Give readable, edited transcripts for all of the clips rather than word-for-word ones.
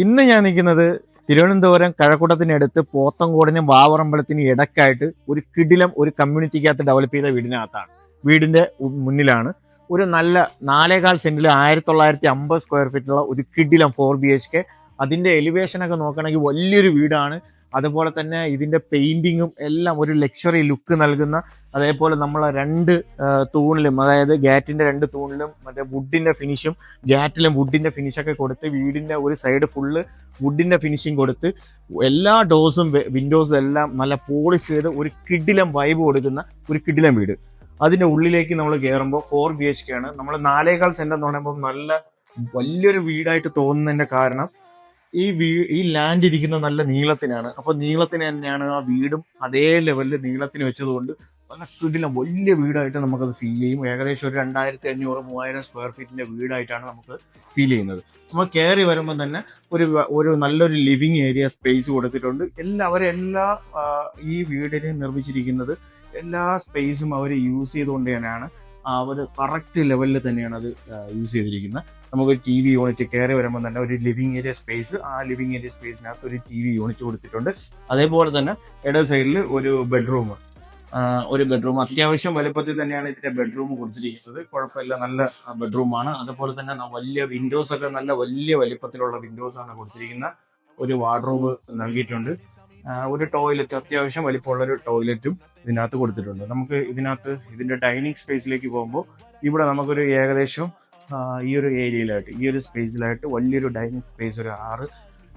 ഇന്ന് ഞാൻ നിൽക്കുന്നത് തിരുവനന്തപുരം കഴക്കൂട്ടത്തിനടുത്ത് പോത്തങ്കോടിനും വാവറമ്പലത്തിനും ഇടക്കായിട്ട് ഒരു കിടിലം ഒരു കമ്മ്യൂണിറ്റിക്കകത്ത് ഡെവലപ്പ് ചെയ്ത വീടിനകത്താണ്. വീടിന്റെ മുന്നിലാണ് ഒരു നല്ല 4.25 സെന്റിൽ 1950 സ്ക്വയർ ഫീറ്റുള്ള ഒരു കിടിലം 4 BHK. അതിന്റെ എലിവേഷനൊക്കെ നോക്കുകയാണെങ്കിൽ വലിയൊരു വീടാണ്. അതുപോലെ തന്നെ ഇതിന്റെ പെയിന്റിങ്ങും എല്ലാം ഒരു ലക്ഷറി ലുക്ക് നൽകുന്ന, അതേപോലെ നമ്മളെ രണ്ട് തൂണിലും, അതായത് ഗാറ്റിന്റെ 2 തൂണിലും മറ്റേ വുഡിന്റെ ഫിനിഷും ഗാറ്റിലും വുഡിന്റെ ഫിനിഷൊക്കെ കൊടുത്ത് വീടിന്റെ ഒരു സൈഡ് ഫുള്ള് വുഡിന്റെ ഫിനിഷിങ് കൊടുത്ത് എല്ലാ ഡോസും വിൻഡോസും എല്ലാം നല്ല പോളിഷ് ചെയ്ത് ഒരു കിടിലം വൈബ് കൊടുക്കുന്ന ഒരു കിടിലം വീട്. അതിന്റെ ഉള്ളിലേക്ക് നമ്മൾ കയറുമ്പോൾ 4 BHK ആണ്. നമ്മൾ 4.25 സെന്റ് എന്ന് പറയുമ്പോൾ നല്ല വലിയൊരു വീടായിട്ട് തോന്നുന്നതിന്റെ കാരണം ഈ ലാൻഡ് ഇരിക്കുന്ന നല്ല നീളത്തിനാണ്. അപ്പൊ നീളത്തിന് തന്നെയാണ് ആ വീടും അതേ ലെവലിൽ നീളത്തിന് വെച്ചതുകൊണ്ട് നല്ല കിടിലം വലിയ വീടായിട്ട് നമുക്കത് ഫീൽ ചെയ്യും. ഏകദേശം ഒരു 2500-3000 സ്ക്വയർ ഫീറ്റിന്റെ വീടായിട്ടാണ് നമുക്ക് ഫീൽ ചെയ്യുന്നത്. നമ്മൾ കയറി വരുമ്പോൾ തന്നെ ഒരു നല്ലൊരു ലിവിങ് ഏരിയ സ്പേസ് കൊടുത്തിട്ടുണ്ട്. ഈ വീടിന് നിർമ്മിച്ചിരിക്കുന്നത് എല്ലാ സ്പേസും അവർ യൂസ് ചെയ്തുകൊണ്ട് തന്നെയാണ്, അവർ കറക്റ്റ് ലെവലിൽ തന്നെയാണ് അത് യൂസ് ചെയ്തിരിക്കുന്നത്. നമുക്ക് TV യൂണിറ്റ് കയറി വരുമ്പോൾ തന്നെ ഒരു ലിവിങ് ഏരിയ സ്പേസ്, ആ ലിവിങ് ഏരിയ സ്പേസിനകത്ത് ഒരു TV യൂണിറ്റ് കൊടുത്തിട്ടുണ്ട്. അതേപോലെ തന്നെ ഇട സൈഡിൽ ഒരു ബെഡ്റൂം അത്യാവശ്യം വലുപ്പത്തിൽ തന്നെയാണ് ഇതിന്റെ ബെഡ്റൂം കൊടുത്തിരിക്കുന്നത്. കുഴപ്പമില്ല, നല്ല ബെഡ്റൂമാണ്. അതുപോലെ തന്നെ വലിയ വിൻഡോസ് ഒക്കെ നല്ല വലിയ വലിപ്പത്തിലുള്ള വിൻഡോസ് ആണ് കൊടുത്തിരിക്കുന്ന. ഒരു വാർഡ്രോബ് നൽകിയിട്ടുണ്ട്. ഒരു ടോയ്ലറ്റ്, അത്യാവശ്യം വലിപ്പമുള്ള ഒരു ടോയ്ലറ്റും ഇതിനകത്ത് കൊടുത്തിട്ടുണ്ട്. നമുക്ക് ഇതിന്റെ ഡൈനിങ് സ്പേസിലേക്ക് പോകുമ്പോൾ ഇവിടെ നമുക്കൊരു ഏകദേശം ഈ ഒരു ഏരിയയിലായിട്ട്, ഈ ഒരു സ്പേസിലായിട്ട് വലിയൊരു ഡൈനിങ് സ്പേസ്, ഒരു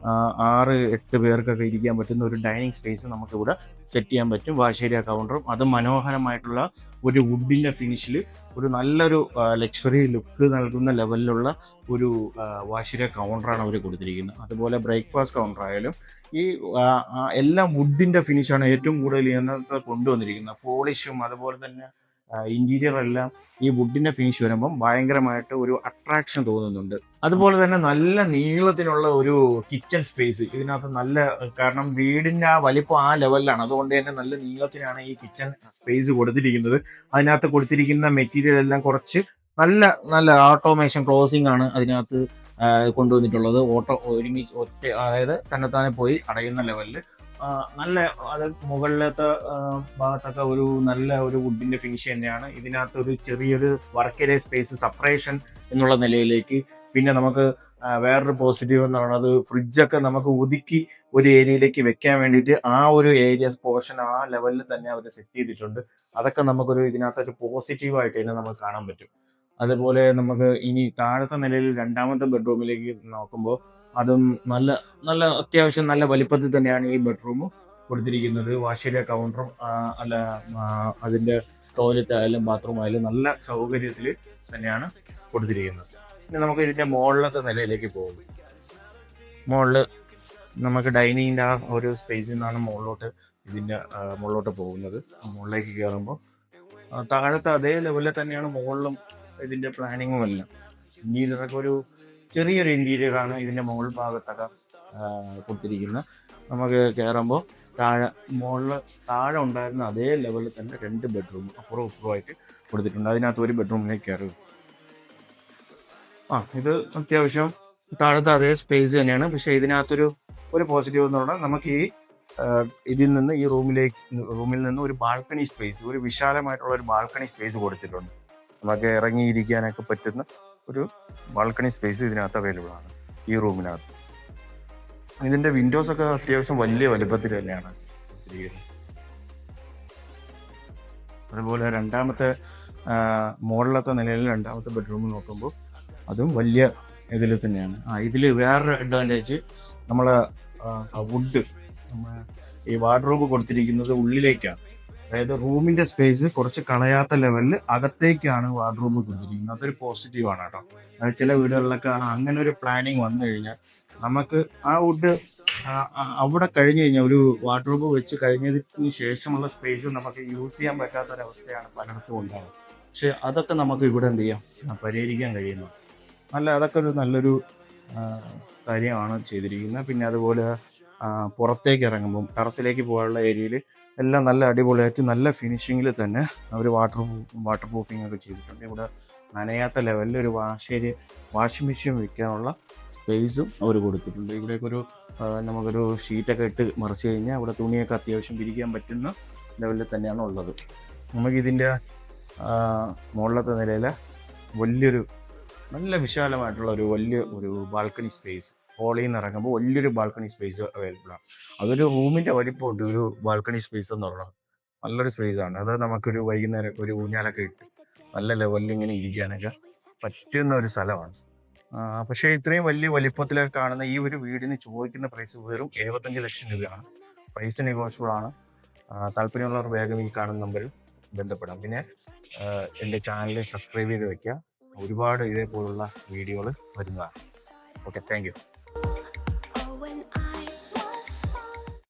6-8 പേർക്കൊക്കെ ഇരിക്കാൻ പറ്റുന്ന ഒരു ഡൈനിങ് സ്പേസ് നമുക്കിവിടെ സെറ്റ് ചെയ്യാൻ പറ്റും. വാഷേരിയ കൗണ്ടറും അത് മനോഹരമായിട്ടുള്ള ഒരു വുഡിന്റെ ഫിനിഷിൽ ഒരു നല്ലൊരു ലക്ഷറി ലുക്ക് നൽകുന്ന ലെവലിലുള്ള ഒരു വാഷേരിയ കൗണ്ടറാണ് അവർ കൊടുത്തിരിക്കുന്നത്. അതുപോലെ ബ്രേക്ക്ഫാസ്റ്റ് കൗണ്ടർ ആയാലും ഈ എല്ലാം വുഡിന്റെ ഫിനിഷാണ് ഏറ്റവും കൂടുതൽ ഇതിനകത്ത് കൊണ്ടുവന്നിരിക്കുന്നത്. പോളിഷും അതുപോലെ തന്നെ ഇന്റീരിയർ എല്ലാം ഈ വുഡിന്റെ ഫിനിഷ് വരുമ്പം ഭയങ്കരമായിട്ട് ഒരു അട്രാക്ഷൻ തോന്നുന്നുണ്ട്. അതുപോലെ തന്നെ നല്ല നീളത്തിനുള്ള ഒരു കിച്ചൺ സ്പേസ് ഇതിനകത്ത് കാരണം വീടിന്റെ ആ വലിപ്പം ആ ലെവലിലാണ്, അതുകൊണ്ട് തന്നെ നല്ല നീളത്തിനാണ് ഈ കിച്ചൺ സ്പേസ് കൊടുത്തിരിക്കുന്നത്. അതിനകത്ത് കൊടുത്തിരിക്കുന്ന മെറ്റീരിയൽ എല്ലാം കുറച്ച് നല്ല നല്ല ഓട്ടോമേഷൻ ക്ലോസിംഗ് ആണ് അതിനകത്ത് കൊണ്ടുവന്നിട്ടുള്ളത്. അതായത് തന്നെത്താനെ പോയി അടയുന്ന ലെവലിൽ നല്ല, അത് മുകളിലത്തെ ഭാഗത്തൊക്കെ ഒരു നല്ല ഒരു വുഡിന്റെ ഫിനിഷ് തന്നെയാണ്. ഇതിനകത്ത് ഒരു ചെറിയൊരു വർക്ക് ഏരിയ സ്പേസ് സെപ്പറേഷൻ എന്നുള്ള നിലയിലേക്ക്. പിന്നെ നമുക്ക് വേറൊരു പോസിറ്റീവ് എന്ന് പറയുന്നത്, ഫ്രിഡ്ജൊക്കെ നമുക്ക് ഒതുക്കി ഒരു ഏരിയയിലേക്ക് വെക്കാൻ വേണ്ടിയിട്ട് ആ ഒരു ഏരിയ പോർഷൻ ആ ലെവലിൽ തന്നെ അവർ സെറ്റ് ചെയ്തിട്ടുണ്ട്. അതൊക്കെ നമുക്കൊരു ഇതിനകത്തൊരു പോസിറ്റീവായിട്ട് തന്നെ നമുക്ക് കാണാൻ പറ്റും. അതുപോലെ നമുക്ക് ഇനി താഴത്തെ നിലയിൽ രണ്ടാമത്തെ ബെഡ്റൂമിലേക്ക് നോക്കുമ്പോൾ അതും നല്ല നല്ല അത്യാവശ്യം നല്ല വലിപ്പത്തിൽ തന്നെയാണ് ഈ ബെഡ്റൂം കൊടുത്തിരിക്കുന്നത്. വാഷേരിയ കൗണ്ടറും അതിന്റെ ടോയ്ലറ്റ് ആയാലും ബാത്റൂം ആയാലും നല്ല സൗകര്യത്തിൽ തന്നെയാണ് കൊടുത്തിരിക്കുന്നത്. പിന്നെ നമുക്ക് ഇതിന്റെ മുകളിലത്തെ നിലയിലേക്ക് പോകും. മുകളിൽ നമുക്ക് ഡൈനിങ്ങിന്റെ ആ ഒരു സ്പേസിൽ നിന്നാണ് മുകളിലോട്ട് പോകുന്നത്. മുകളിലേക്ക് കയറുമ്പോൾ താഴത്തെ അതേ ലെവലിൽ തന്നെയാണ് മുകളിലും ഇതിന്റെ പ്ലാനിങ്ങും എല്ലാം. ഇന്റീരിയറൊക്കെ ഒരു ചെറിയൊരു ഇന്റീരിയറാണ് ഇതിന്റെ മുകൾ ഭാഗത്തൊക്കെ കൊടുത്തിരിക്കുന്നത്. നമുക്ക് കയറുമ്പോൾ താഴെ ഉണ്ടായിരുന്ന അതേ ലെവലിൽ തന്നെ 2 ബെഡ്റൂം അപ്പുറവും ഇപ്പുറമായിട്ട് കൊടുത്തിട്ടുണ്ട്. അതിനകത്ത് ഒരു ബെഡ്റൂമിലേക്ക് കയറുക. ഇത് അത്യാവശ്യം താഴത്തെ അതേ സ്പേസ് തന്നെയാണ്. പക്ഷെ ഇതിനകത്തൊരു പോസിറ്റീവ് എന്ന് പറഞ്ഞാൽ നമുക്ക് ഈ റൂമിൽ നിന്ന് ഒരു ബാൽക്കണി സ്പേസ്, ഒരു വിശാലമായിട്ടുള്ള ഒരു ബാൽക്കണി സ്പേസ് കൊടുത്തിട്ടുണ്ട്. നമുക്ക് ഇറങ്ങിയിരിക്കാനൊക്കെ പറ്റുന്ന ഒരു ബാൽക്കണി സ്പേസ് ഇതിനകത്ത് അവൈലബിൾ ആണ് ഈ റൂമിനകത്ത്. ഇതിന്റെ വിൻഡോസ് ഒക്കെ അത്യാവശ്യം വലിയ വലുപ്പത്തിൽ തന്നെയാണ്. അതുപോലെ മുകളിലത്തെ നിലയിൽ രണ്ടാമത്തെ ബെഡ്റൂം നോക്കുമ്പോൾ അതും വലിയ ഇതിൽ തന്നെയാണ്. ഇതിൽ വേറൊരു അഡ്വാൻറ്റേജ്, നമ്മളെ വുഡ് ഈ വാർഡ്രോബ് കൊടുത്തിരിക്കുന്നത് ഉള്ളിലേക്കാണ്. അതായത് റൂമിന്റെ സ്പേസ് കുറച്ച് കളയാത്ത ലെവലിൽ അകത്തേക്കാണ് വാർഡ്രോബ് കൊടുത്തിരിക്കുന്നത്. അതൊരു പോസിറ്റീവാണ് കേട്ടോ. ചില വീടുകളിലൊക്കെ അങ്ങനെ ഒരു പ്ലാനിങ് വന്നു കഴിഞ്ഞാൽ നമുക്ക് ആ വുഡ് അവിടെ കഴിഞ്ഞു കഴിഞ്ഞാൽ ഒരു വാർഡ്രോബ് വെച്ച് കഴിഞ്ഞതിന് ശേഷമുള്ള സ്പേസ് നമുക്ക് യൂസ് ചെയ്യാൻ പറ്റാത്തൊരവസ്ഥയാണ് പലയിടത്തും ഉണ്ടാകുന്നത്. പക്ഷെ അതൊക്കെ നമുക്ക് ഇവിടെ എന്ത് ചെയ്യാം, പരിഹരിക്കാൻ കഴിയുന്നു. അതൊക്കെ ഒരു നല്ലൊരു കാര്യമാണ് ചെയ്തിരിക്കുന്നത്. പിന്നെ അതുപോലെ പുറത്തേക്ക് ഇറങ്ങുമ്പം ടെറസിലേക്ക് പോകാനുള്ള ഏരിയയിൽ എല്ലാം നല്ല അടിപൊളിയായിട്ട് നല്ല ഫിനിഷിങ്ങിൽ തന്നെ അവർ വാട്ടർ പ്രൂഫിംഗ് ഒക്കെ ചെയ്തിട്ടുണ്ട്. ഇവിടെ നനയാത്ത ലെവലിൽ ഒരു വാഷിംഗ് മെഷീൻ വെക്കാനുള്ള സ്പേസും അവർ കൊടുത്തിട്ടുണ്ട്. ഇവിടേക്ക് ഒരു നമുക്കൊരു ഷീറ്റൊക്കെ ഇട്ട് മറിച്ച് കഴിഞ്ഞാൽ അവിടെ തുണിയൊക്കെ അത്യാവശ്യം വിരിക്കാൻ പറ്റുന്ന ലെവലിൽ തന്നെയാണ് ഉള്ളത്. നമുക്കിതിൻ്റെ മുകളിലത്തെ നിലയിൽ വലിയൊരു നല്ല വിശാലമായിട്ടുള്ള ഒരു ബാൽക്കണി സ്പേസ്, ഹോളിൽ നിന്ന് ഇറങ്ങുമ്പോൾ വലിയൊരു ബാൽക്കണി സ്പേസ് അവൈലബിൾ ആണ്. അതൊരു റൂമിൻ്റെ വലിപ്പമുണ്ട് ഒരു ബാൽക്കണി സ്പേസ് എന്ന് പറയുന്നത്. നല്ലൊരു സ്പേസാണ് അത്. നമുക്കൊരു വൈകുന്നേരം ഒരു ഊഞ്ഞാലൊക്കെ ഇട്ട് നല്ല ലെവലിൽ ഇങ്ങനെ ഇരിക്കാനൊക്കെ പറ്റുന്ന ഒരു സ്ഥലമാണ്. പക്ഷേ ഇത്രയും വലിയ വലിപ്പത്തിലൊക്കെ കാണുന്ന ഈ ഒരു വീടിന് ചോദിക്കുന്ന പ്രൈസ് വെറും 75 ലക്ഷം രൂപയാണ്. പ്രൈസ് നെഗോഷ്യബിൾ ആണ്. താല്പര്യമുള്ളവർ വേഗം ഈ കാണുന്ന നമ്പറിൽ ബന്ധപ്പെടാം. പിന്നെ എൻ്റെ ചാനൽ സബ്സ്ക്രൈബ് ചെയ്ത് വെക്കുക. ഒരുപാട് ഇതേപോലുള്ള വീഡിയോകൾ വരുന്നതാണ്. Okay, thank you.